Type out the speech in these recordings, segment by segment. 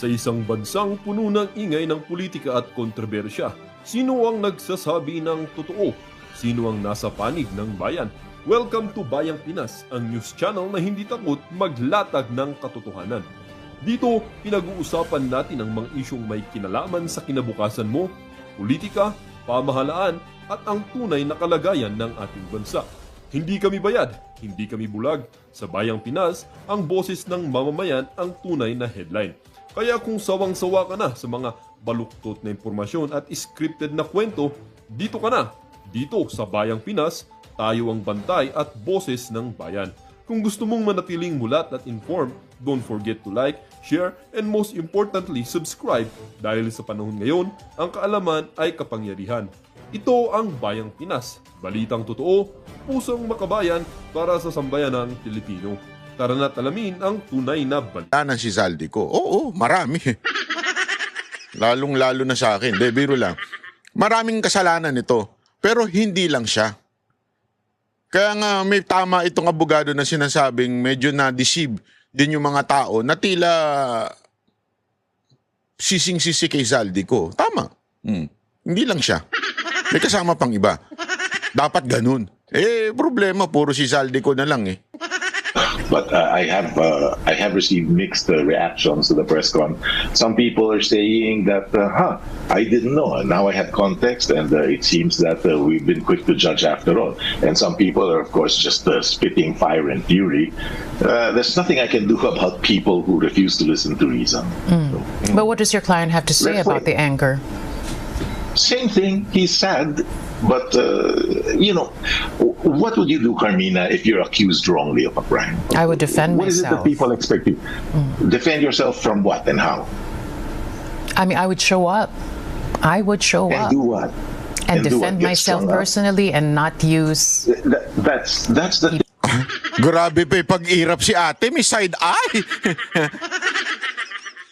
Sa isang bansang puno ng ingay ng politika at kontrobersya, sino ang nagsasabi ng totoo? Sino ang nasa panig ng bayan? Welcome to Bayang Pinas, ang news channel na hindi takot maglatag ng katotohanan. Dito, pinag-uusapan natin ang mga isyong may kinalaman sa kinabukasan mo, politika, pamahalaan at ang tunay na kalagayan ng ating bansa. Hindi kami bayad, hindi kami bulag. Sa Bayang Pinas, ang boses ng mamamayan ang tunay na headline. Kaya kung sawang-sawa ka na sa mga baluktot na impormasyon at scripted na kwento, dito ka na. Dito sa Bayang Pinas, tayo ang bantay at boses ng bayan. Kung gusto mong manatiling mulat at informed, don't forget to like, share, and most importantly, subscribe dahil sa panahon ngayon, ang kaalaman ay kapangyarihan. Ito ang Bayang Pinas, balitang totoo, pusong makabayan para sa sambayanang Pilipino. Tara na't alamin ang tunay na balita. Ng si Zaldico. Oo, marami. Lalong-lalo na sa akin. De, biro lang. Maraming kasalanan ito. Pero hindi lang siya. Kaya nga may tama itong abogado na sinasabing medyo na-deceive din yung mga tao na tila sising-sisi kay Zaldico. Tama. Hindi lang siya. May kasama pang iba. Dapat ganun. Problema, puro si Zaldico na lang eh. But I have received mixed reactions to the press con. Some people are saying that, I didn't know. And now I have context, and it seems that we've been quick to judge after all. And some people are, of course, just spitting fire and fury. There's nothing I can do about people who refuse to listen to reason. But what does your client have to say about the anger? Same thing. He's sad. But, what would you do, Carmina, if you're accused wrongly of a crime? I would defend myself. What is it that people expect you? Defend yourself from what and how? I mean, I would show up. I would show up. And do what? And defend myself personally and not use... That's the... Grabe pa, pag-irap si ate, may side eye.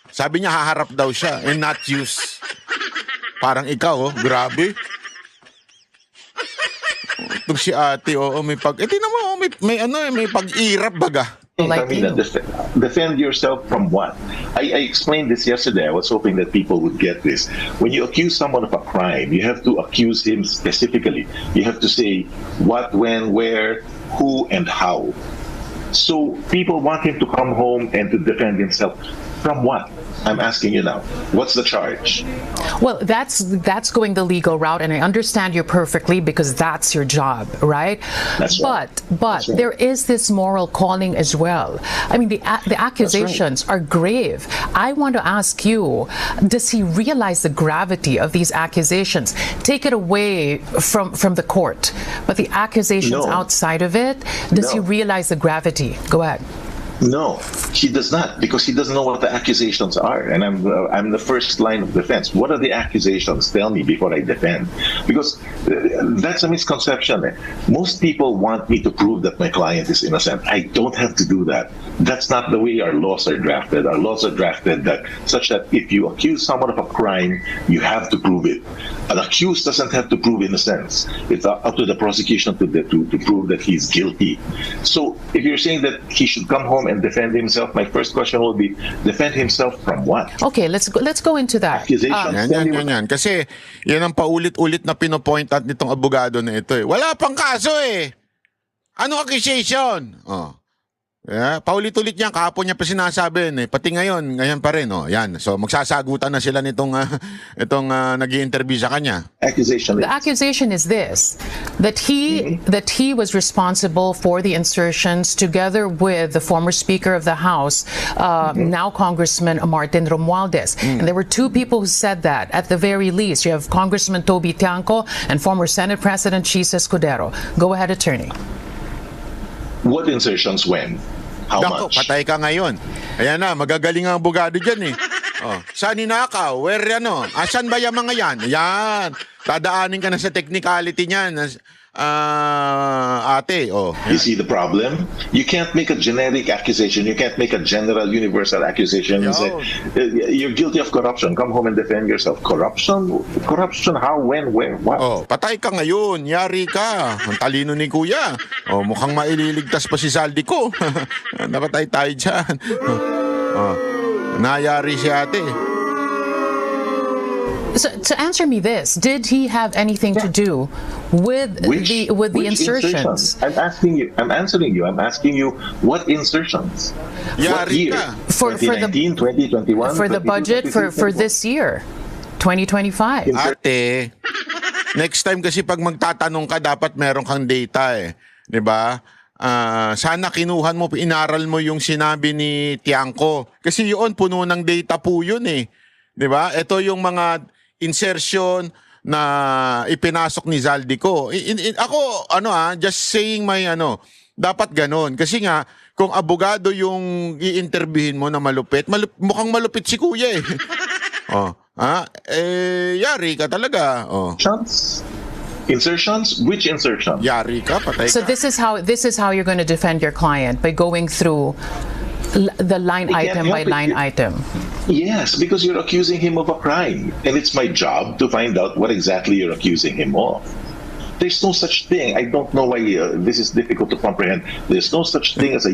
Sabi niya, haharap daw siya and not use. Parang ikaw, grabe. Itong si ate, may pag... tingnan mo, may pag-irap baga. Like Carmina, defend yourself from what? I explained this yesterday. I was hoping that people would get this. When you accuse someone of a crime, you have to accuse him specifically. You have to say what, when, where, who, and how. So people want him to come home and to defend himself. From what? I'm asking you now. What's the charge? Well, that's going the legal route, and I understand you perfectly because that's your job, right? That's right. But right. There is this moral calling as well. I mean, the accusations are grave. I want to ask you, does he realize the gravity of these accusations? Take it away from the court, but the accusations outside of it, does he realize the gravity? Go ahead. No, he does not, because he doesn't know what the accusations are, and I'm the first line of defense. What are the accusations? Tell me before I defend, because that's a misconception. Most people want me to prove that my client is innocent. I don't have to do that. That's not the way our laws are drafted. Our laws are drafted such that if you accuse someone of a crime, you have to prove it. An accused doesn't have to prove innocence. It's up to the prosecution to prove that he's guilty. So if you're saying that he should come home and defend himself, my first question will be, defend himself from what? Okay, let's go into that. Yan. Kasi yan ang paulit-ulit na pinopoint out nitong abogado na ito eh. Wala pang kaso eh. Ano accusation? Yeah, paulit-ulit niya, kahapon niya pa sinasabi eh. Pati ngayon pa rin. Yan. So magsasagutan na sila nitong nag-i-interview sa kanya. The accusation is this, that he was responsible for the insertions together with the former Speaker of the House, now Congressman Martin Romualdez. And there were two people who said that, at the very least. You have Congressman Toby Tiangco and former Senate President Chis Escudero. Go ahead, attorney. What insertions when? How much? Patay ka ngayon. Ayan na, magagaling ang abogado dyan eh. Saan ninakaw? Where asan ba yung mga yan? Yan. Dadaanin ka na sa technicality niyan. Ate, You see the problem? You can't make a generic accusation. You can't make a general, universal accusation and say, you're guilty of corruption. Come home and defend yourself. Corruption? Corruption how, when, where, what? Patay ka ngayon. Yari ka. Ang talino ni Kuya. Mukhang maililigtas pa si Zaldico. Napatay tayo dyan. Nayari si ate. So to answer me this, did he have anything to do with the Which insertions? I'm answering you. I'm asking you what insertions? What Yari year? ka. For the 2019, 2021, for the 22, budget for 23, this year, 2025. Ate, next time kasi pag magtatanong ka, dapat meron kang data eh. 'Di ba? Sana kinuhan mo, inaral mo yung sinabi ni Tiangco. Kasi yun, puno ng data po yun eh. 'Di ba? Ito yung mga insertion na ipinasok ni Zaldico. Ako, just saying dapat ganon. Kasi nga, kung abogado yung i-interviewin mo na malupit, mukhang malupit si kuya eh. Yari ka talaga. Insertions? Which insertion? Yari ka, patay So ka. this is how you're going to defend your client, by going through the line I can't item by help it. line item. Yes, because you're accusing him of a crime. And it's my job to find out what exactly you're accusing him of. There's no such thing. I don't know why this is difficult to comprehend. There's no such thing as a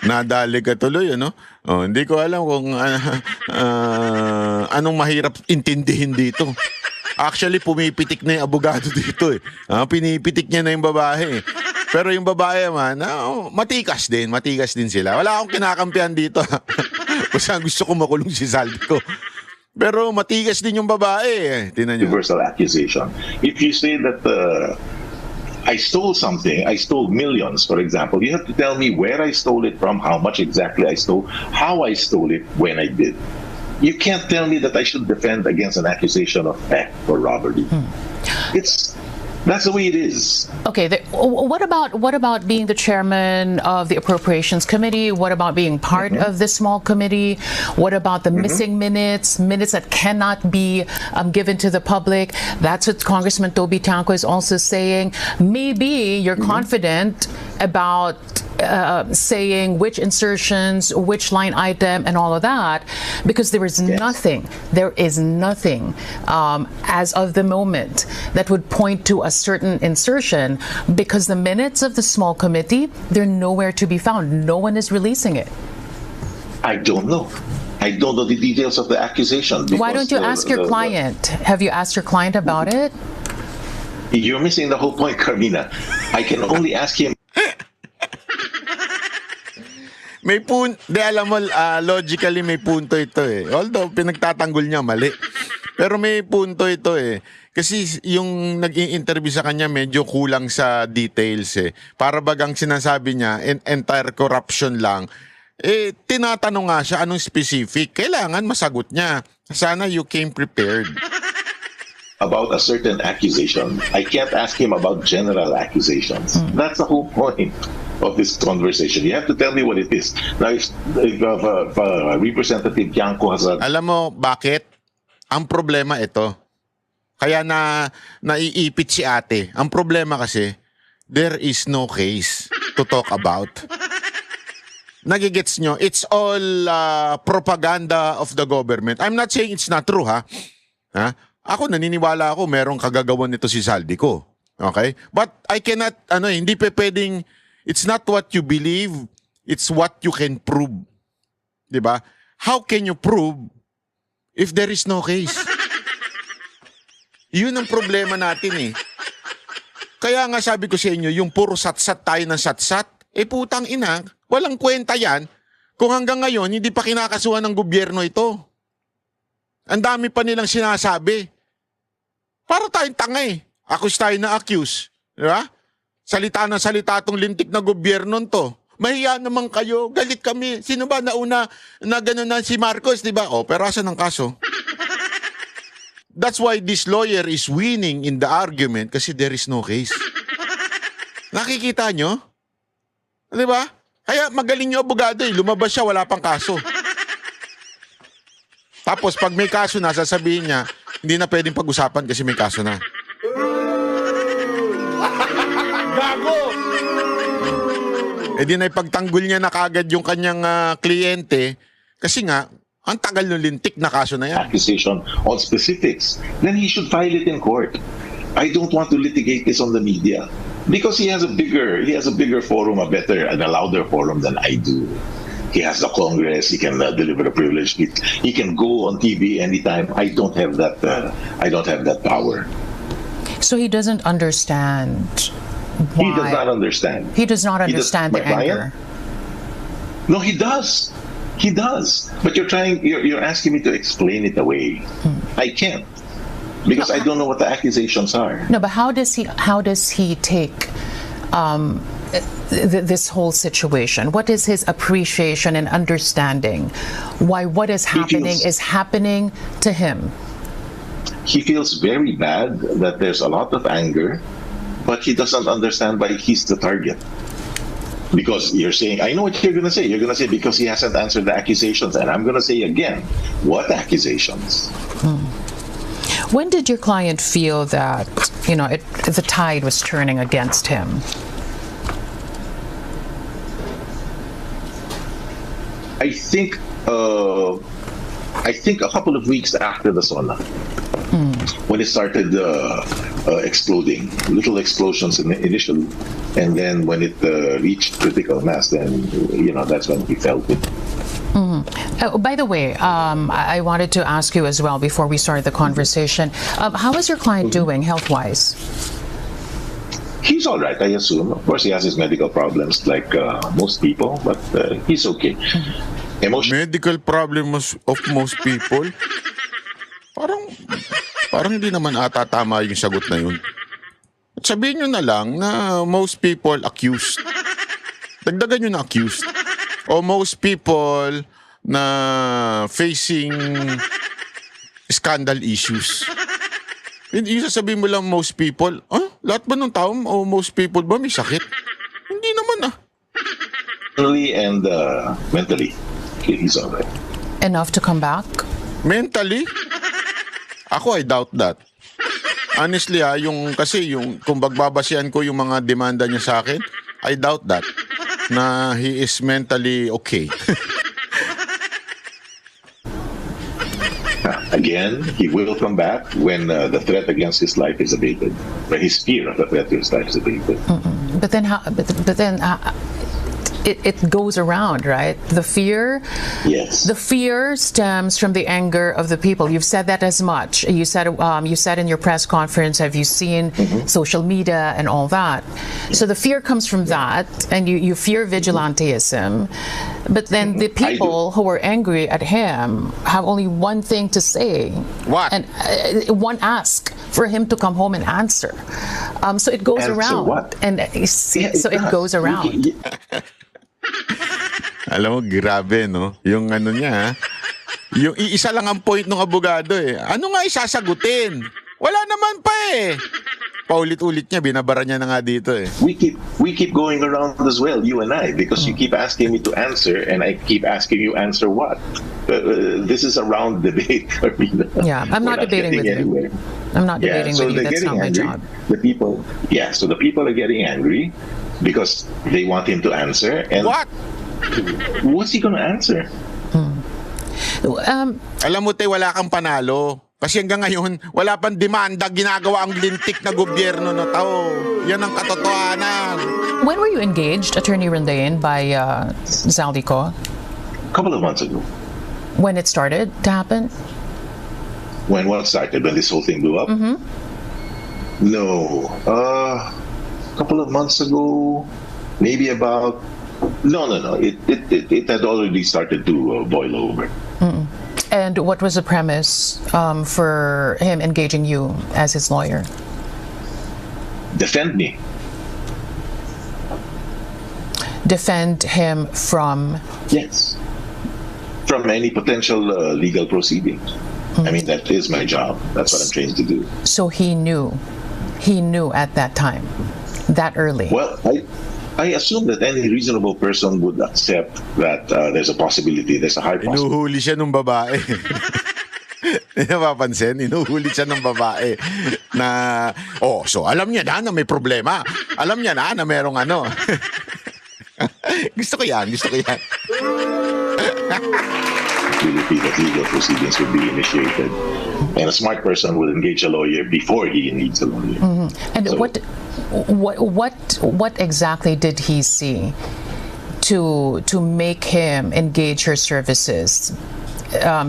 Nadali ka tuloy, hindi ko alam kung anong mahirap intindihin dito. Actually, pumipitik na yung abogado dito eh. Pinipitik niya na yung babae. Pero yung babae man, matikas din sila. Wala akong kinakampihan dito. Kasi gusto ko makulong si Zaldico. Pero matigas din yung babae. Tingnan niyo. universal accusation. If you say that I stole something, I stole millions, for example, you have to tell me where I stole it from, how much exactly I stole, how I stole it, when I did. You can't tell me that I should defend against an accusation of theft or robbery. That's the way it is. Okay, what about being the chairman of the Appropriations Committee? What about being part of this small committee? What about the missing minutes that cannot be given to the public? That's what Congressman Toby Tiangco is also saying. Maybe you're confident about saying which insertions, which line item, and all of that, because there is nothing as of the moment that would point to a certain insertion, because the minutes of the small committee, they're nowhere to be found. No one is releasing it. I don't know. I don't know the details of the accusation. Why don't you ask your client? Have you asked your client about it? You're missing the whole point, Carmina. I can only ask him. Alam mo, logically may punto ito eh. Although pinagtatanggol niya mali. Pero may punto ito eh. Kasi yung nag-i-interview sa kanya medyo kulang sa details eh. Para bagang sinasabi niya, entire corruption lang. Tinatanong nga siya anong specific. Kailangan masagot niya. Sana you came prepared. About a certain accusation. I can't ask him about general accusations. That's the whole point of this conversation. You have to tell me what it is. Now, if Representative Tiangco has a... Alam mo bakit? Ang problema ito. Kaya naiipit si ate. Ang problema kasi, there is no case to talk about. Nagigets nyo? It's all propaganda of the government. I'm not saying it's not true, ha? Ako, naniniwala ako merong kagagawan nito si Zaldico. Okay? But I cannot, hindi pa pwedeng, it's not what you believe, it's what you can prove. Diba? How can you prove if there is no case? Yun ang problema natin eh. Kaya nga sabi ko sa inyo, yung puro satsat tayo ng satsat, putang ina, walang kwenta yan kung hanggang ngayon hindi pa kinakasuhan ng gobyerno ito. Ang dami pa nilang sinasabi. Para tayong tanga eh. Accuse tayo na accuse. Diba? Salita na salita itong lintik na gobyerno to. Mahiya naman kayo. Galit kami. Sino ba nauna na gano'n na si Marcos? Diba? Pero asan ang kaso? That's why this lawyer is winning in the argument kasi there is no case. Nakikita nyo? Diba? Kaya magaling yung abogado eh. Lumabas siya, wala pang kaso. Tapos pag may kaso na, sasabihin niya, hindi na pwedeng pag-usapan kasi may kaso na. Gago! Di na ipagtanggol niya na kagad yung kanyang kliyente kasi nga, ang tagal ng lintik na kaso na yan. Accusation on specifics, then he should file it in court. I don't want to litigate this on the media because he has a bigger forum, a better and a louder forum than I do. he has the Congress. He can deliver a privilege speech. He can go on TV anytime. I don't have that. I don't have that power. So he doesn't understand why. He does not understand. He does not He does- understand the my client? anger. No, he does. He does. But you're asking me to explain it away. I can't. Because I don't know what the accusations are. No, but how does he take this whole situation? What is his appreciation and understanding why what is happening feels- is happening to him? He feels very bad that there's a lot of anger, but he doesn't understand why he's the target. Because you're saying, I know what you're going to say. You're going to say because he hasn't answered the accusations. And I'm going to say again, what accusations? When did your client feel that, the tide was turning against him? I think a couple of weeks after the SONA, when it started exploding, little explosions initially, and then when it reached critical mass, then that's when he felt it. By the way, I wanted to ask you as well before we started the conversation. How is your client doing health-wise? He's all right, I assume. Of course, he has his medical problems like most people, but he's okay. Medical problems of most people? Parang hindi naman ata tama yung sagot na yun. At sabihin nyo na lang na most people accused. Dagdagan nyo na accused. O most people na facing scandal issues. Yung sasabihin mo lang most people, lahat ba ng tao o most people ba may sakit? Hindi naman Mentally and mentally, he's all right. Enough to come back? Mentally? Ako, I doubt that. Honestly kasi kung bagbabasihan ko yung mga demanda niya sa akin, I doubt that na he is mentally okay. Again, he will come back when the threat against his life is abated, or his fear of the threat to his life is abated. But then it goes around, right? The fear. Yes. The fear stems from the anger of the people. You've said that as much. You said in your press conference, have you seen social media and all that? So the fear comes from that, and you fear vigilanteism. But then the people who are angry at him have only one thing to say. What? And one ask for him to come home and answer. So it goes Answer around. what? And it goes around. Alam mo, grabe, no? Yung ano niya, yung iisa lang ang point ng abogado eh. Ano nga isasagutin? Wala naman pa eh. Paulit-ulit niya, binabara niya na nga dito eh. We keep going around as well, you and I, because you keep asking me to answer, and I keep asking you answer what. This is a round debate. Yeah, I'm not debating with you. I'm not debating with you. That's not my job. The people, so the people are getting angry because they want him to answer. And What? what's he going to answer? Alam mo, te, wala kang panalo. Kasi hanggang ngayon, wala pang demanda, ginagawa ang lintik na gobyerno na tao. Yan ang katotohanan. When were you engaged, Attorney Rendain, by Zaldico? A couple of months ago. When it started to happen? When what started? When this whole thing blew up? No. A couple of months ago, maybe about... No. It had already started to boil over. And what was the premise for him engaging you as his lawyer? Defend me. Defend him from... Yes. From any potential legal proceedings. I mean, that is my job. That's what I'm trained to do. So he knew at that time, that early. Well, I assume that any reasonable person would accept that there's a possibility, there's a high possibility. Inuhuli siya ng babae. Napapansin? Inuhuli siya ng babae na, so alam niya na may problema. Alam niya na merong ano. Gusto ko yan. That legal proceedings would be initiated. And a smart person would engage a lawyer before he needs a lawyer. And So- what exactly did he see to make him engage her services?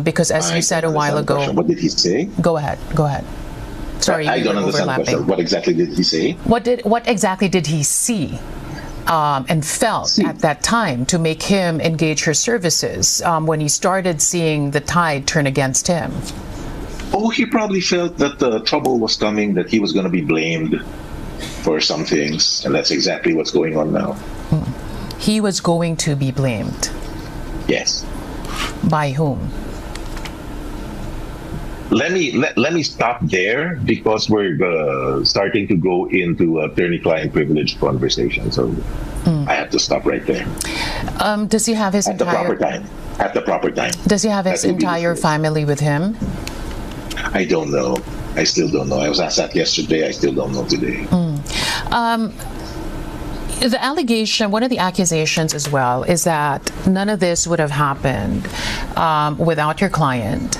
Because as you said a while Understand the question. ago, What did he say? go ahead. Sorry, I we don't were understand the question. overlapping. What exactly did he say? What exactly did he see and felt at that time to make him engage her services when he started seeing the tide turn against him? Oh, he probably felt that the trouble was coming, that he was going to be blamed for some things, and that's exactly what's going on now. He was going to be blamed. Yes. By whom? Let me stop there because we're starting to go into attorney-client privilege conversation. So I have to stop right there Does he have his at the proper entire time. At the proper time. Does he have his That will be entire disclosed. family with him? I don't know. I still don't know. I was asked that yesterday. I still don't know today. The allegation, one of the accusations as well, is that none of this would have happened without your client,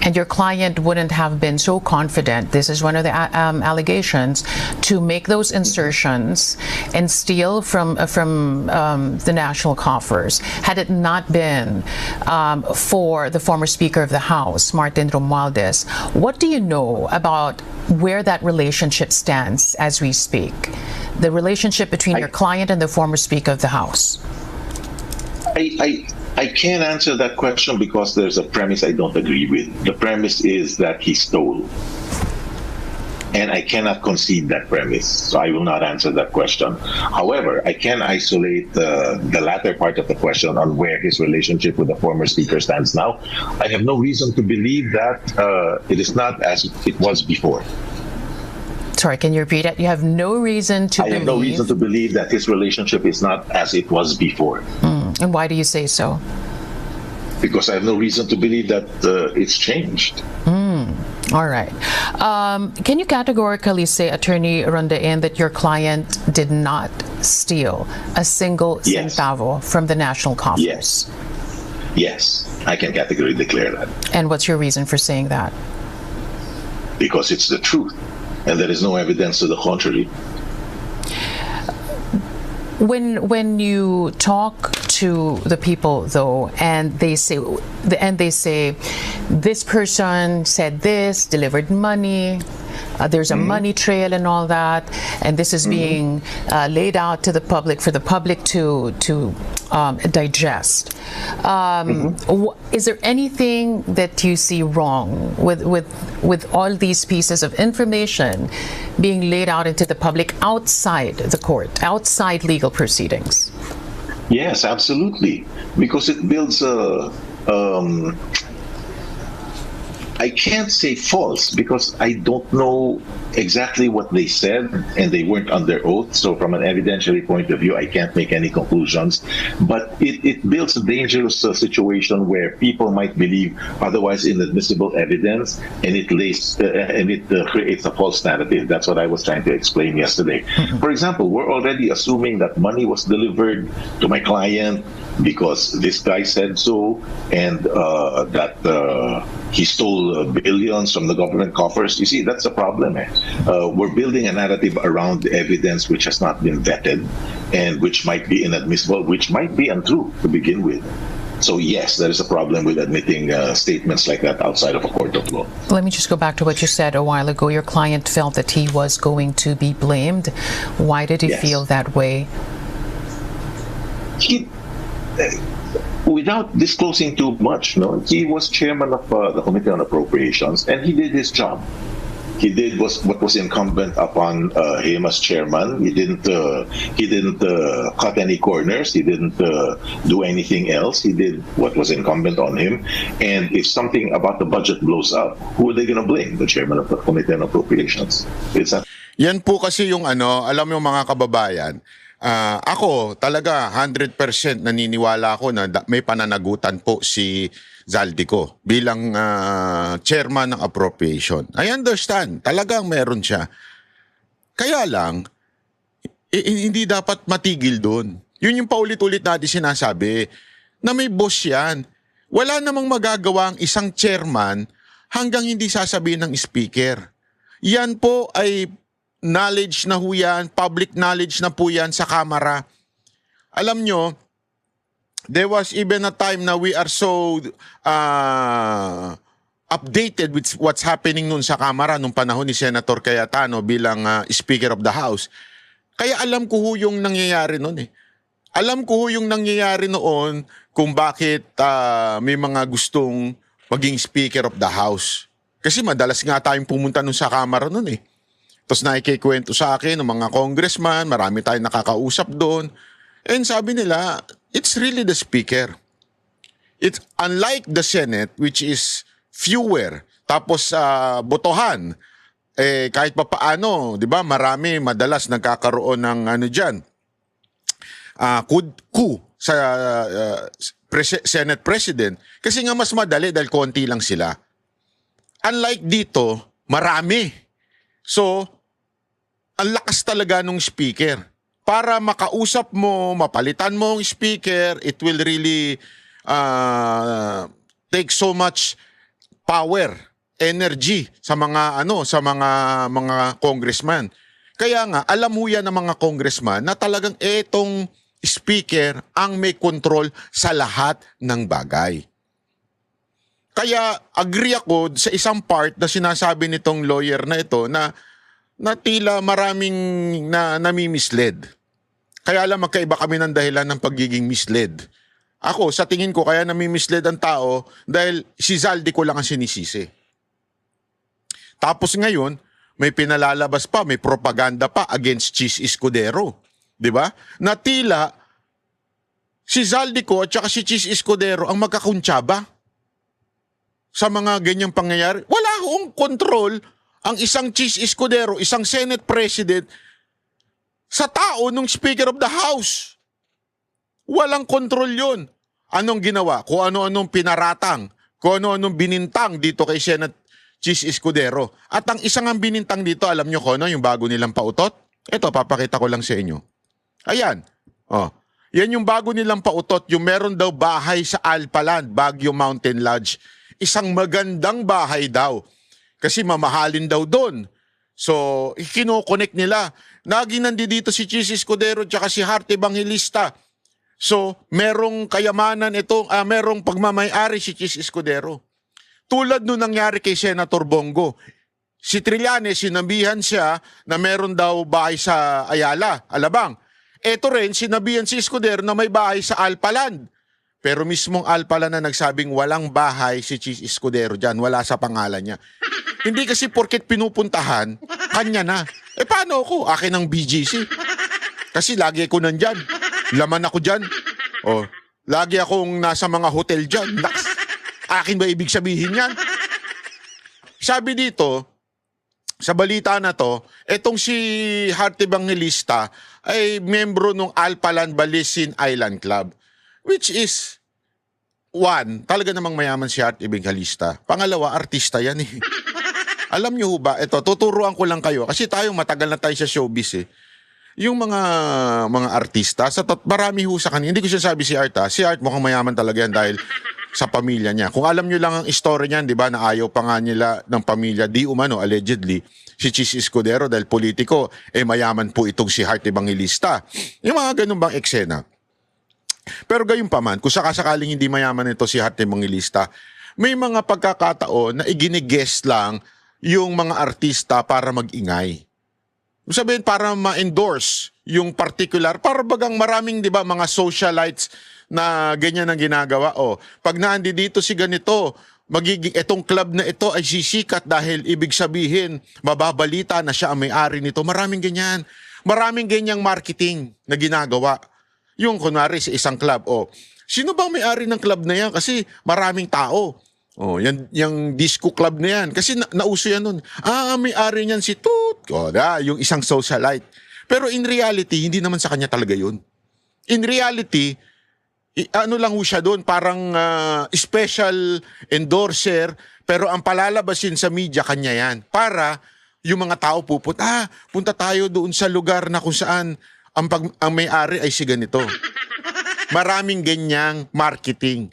and your client wouldn't have been so confident. This is one of the allegations, to make those insertions and steal from the national coffers. Had it not been for the former Speaker of the House, Martin Romualdez, what do you know about where that relationship stands as we speak? The relationship between your client and the former Speaker of the House. I can't answer that question because there's a premise I don't agree with. The premise is that he stole. And I cannot concede that premise, so I will not answer that question. However, I can isolate the latter part of the question on where his relationship with the former Speaker stands now. I have no reason to believe that it is not as it was before. Sorry, can you repeat it? You have no reason to I have no reason to believe that his relationship is not as it was before. And why do you say so? Because I have no reason to believe that it's changed. All right. Can you categorically say, Attorney Rondain, that your client did not steal a single Yes. centavo from the national coffers? Yes. Yes, I can categorically declare that. And what's your reason for saying that? Because it's the truth. And there is no evidence to the contrary. When you talk to the people, though, and they say this person said this, delivered money, there's a money trail and all that, and this is being laid out to the public for the public to digest. Is there anything that you see wrong with all these pieces of information being laid out into the public outside the court, outside legal proceedings? Yes, absolutely. Because it builds a I can't say false because I don't know exactly what they said and they weren't under oath. So from an evidentiary point of view, I can't make any conclusions. But it builds a dangerous situation where people might believe otherwise inadmissible evidence, and it creates a false narrative. That's what I was trying to explain yesterday. For example, we're already assuming that money was delivered to my client because this guy said so, and that he stole billions from the government coffers. You see, that's a problem. We're building a narrative around the evidence which has not been vetted and which might be inadmissible, which might be untrue to begin with. So yes, there is a problem with admitting statements like that outside of a court of law. Let me just go back to what you said a while ago. Your client felt that he was going to be blamed. Why did he Yes. feel that way? Without disclosing too much, he was chairman of the Committee on Appropriations, and he did his job. He did what was incumbent upon him as chairman. He didn't cut any corners. He didn't do anything else. He did what was incumbent on him. And if something about the budget blows up, who are they going to blame? The chairman of the Committee on Appropriations. Yan po kasi yung alam mo mga kababayan, ako talaga 100% naniniwala ako na may pananagutan po si Zaldico bilang chairman ng appropriation. I understand, talagang meron siya. Kaya lang, hindi dapat matigil doon. Yun yung paulit-ulit natin sinasabi, na may boss yan. Wala namang magagawa ang isang chairman hanggang hindi sasabihin ng speaker. Yan po ay knowledge na ho yan, public knowledge na po yan sa Kamara. Alam nyo, there was even a time na we are so updated with what's happening nun sa Kamara nung panahon ni Senator Cayetano bilang Speaker of the House. Kaya alam ko ho yung nangyayari nun eh. Alam ko ho yung nangyayari noon kung bakit may mga gustong maging Speaker of the House. Kasi madalas nga tayong pumunta nun sa Kamara nun eh. Tapos nakikikwento sa akin ng mga congressman, marami tayong nakakausap doon. And sabi nila, it's really the Speaker. It's unlike the Senate, which is fewer, tapos botohan. Kahit pa paano, di ba, marami, madalas nagkakaroon ng ano dyan, coup sa Senate President. Kasi nga mas madali dahil konti lang sila. Unlike dito, marami. So, ang lakas talaga ng Speaker. Para makausap mo, mapalitan mo ang speaker, it will really take so much power, energy sa mga mga congressman. Kaya nga alam mo yan ng mga congressman na talagang etong speaker ang may control sa lahat ng bagay. Kaya agree ako sa isang part na sinasabi nitong lawyer na ito na tila maraming nami-misled. Kaya alam, magkaiba kami ng dahilan ng pagiging misled. Ako, sa tingin ko, kaya nami-misled ang tao dahil si Zaldi ko lang ang sinisisi. Tapos ngayon, may pinalalabas pa, may propaganda pa against Chis Escudero. Diba? Na tila, si Zaldi ko at saka si Chis Escudero ang magkakuntsaba sa mga ganyang pangyayari. Wala akong control ang isang Chis Escudero, isang Senate President, sa tao ng Speaker of the House. Walang kontrol yun. Anong ginawa? Kung ano-anong pinaratang, kung ano-anong binintang dito kay Senate Chis Escudero. At ang isang ang binintang dito, alam nyo kung ano, yung bago nilang pautot? Ito, papakita ko lang sa inyo. Ayan. Oh. Yan yung bago nilang pautot, yung meron daw bahay sa Alpaland, Baguio Mountain Lodge. Isang magandang bahay daw. Kasi mamahalin daw doon. So, kino-connect nila. Naging nandito si Chis Escudero at si Hart Evangelista. So, merong kayamanan ito, merong pagmamayari si Chis Escudero. Tulad nung nangyari kay Senator Bongo. Si Trillanes, sinabihan siya na meron daw bahay sa Ayala, Alabang. Ito rin, sinabihan si Escudero na may bahay sa Alpaland. Pero mismong Alpaland na nagsabing walang bahay si Chis Escudero dyan, wala sa pangalan niya. Hindi kasi porket pinupuntahan, kanya na. Paano ako? Akin ang BGC. Kasi lagi ako nandyan. Laman ako dyan. O, lagi akong nasa mga hotel dyan. Akin ba ibig sabihin yan? Sabi dito, sa balita na to, etong si Hart Evangelista ay membro ng Alpaland Balisin Island Club. Which is, one, talaga namang mayaman si Hart Evangelista. Pangalawa, artista yan eh. Alam nyo ba, ito, tuturuan ko lang kayo, kasi tayo matagal na tayo sa showbiz eh. Yung mga artista, marami ho sa kanila, hindi ko sinasabi si Art ha, si Art mukhang mayaman talaga yan dahil sa pamilya niya. Kung alam nyo lang ang story niyan, di ba, na ayaw pa nga nila ng pamilya, di umano, allegedly, si Chis Escudero dahil politiko, mayaman po itong si Hart Evangelista. Yung mga ganun bang eksena. Pero gayon pa man, kung sakasakaling hindi mayaman ito si Hart Evangelista, may mga pagkakataon na iginigest lang yung mga artista para mag-ingay. Sabihin, para ma-endorse yung particular, para bagang maraming, di ba, mga socialites na ganyan ang ginagawa. O, pag naandi dito si ganito, magiging itong club na ito ay sisikat dahil ibig sabihin, mababalita na siya ang may-ari nito. Maraming ganyan. Maraming ganyang marketing na ginagawa. Yung kunwari sa isang club, sino bang may-ari ng club na yan? Kasi maraming tao. Yung disco club na yan. Kasi nauso yan nun. May-ari niyan si Toot. Yung isang socialite. Pero in reality, hindi naman sa kanya talaga yun. In reality, ano lang siya doon, parang special endorser, pero ang palalabasin sa media, kanya yan. Para yung mga tao punta tayo doon sa lugar na kung saan ang may-ari ay si ganito. Maraming ganyang marketing.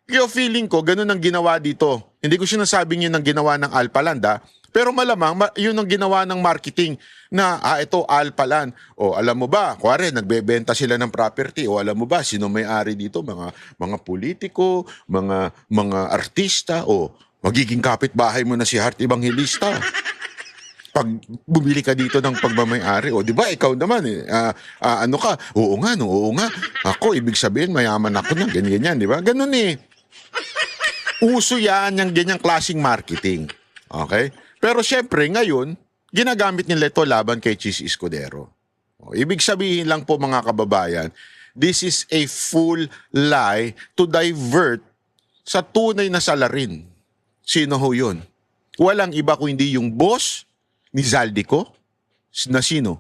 Kaya feeling ko, ganun ang ginawa dito. Hindi ko sinasabing yun ang ginawa ng Alpaland, Pero malamang, yun ang ginawa ng marketing na, ito, alpalan. O, alam mo ba, kuwari, nagbebenta sila ng property. O, alam mo ba, sino may-ari dito? Mga politiko, mga artista. O, magiging kapitbahay mo na si Heart Evangelista. Pag bumili ka dito ng pagmamay-ari, o, di ba, ikaw naman, ano ka? Oo nga, no, oo nga. Ako, ibig sabihin, mayaman ako na, ganyan, di ba? Ganun eh. Uso yan, yung ganyang klaseng marketing. Okay? Pero syempre, ngayon, ginagamit nila ito laban kay Chis Escudero. O, ibig sabihin lang po mga kababayan, this is a full lie to divert sa tunay na salarin. Sino ho yun? Walang iba kundi yung boss ni Zaldico, na sino?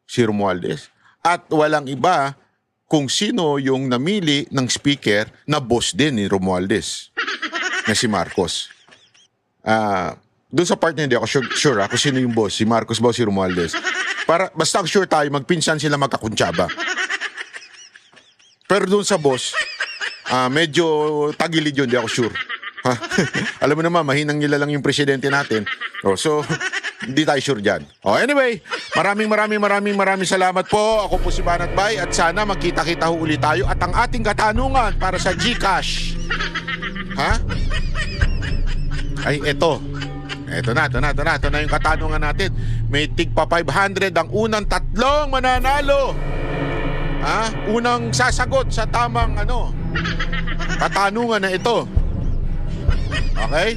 Si Romualdez. At walang iba kung sino yung namili ng speaker na boss din ni Romualdez, na si Marcos. Doon sa part na hindi ako sure kung sino yung boss, si Marcos ba o si Romualdez. Basta sure tayo, magpinsan sila magkakuntsaba. Pero doon sa boss, medyo tagilid yun, hindi ako sure. Alam mo naman, mahinang nila lang yung presidente natin. So, hindi tayo sure dyan. Anyway, maraming salamat po. Ako po si Banat Bay at sana magkita-kita ho ulit tayo at ang ating katanungan para sa GCash. Ay, eto. Ito na yung katanungan natin. May tigpa 500 ang unang 3 mananalo. Unang sasagot sa tamang katanungan na ito. Okay?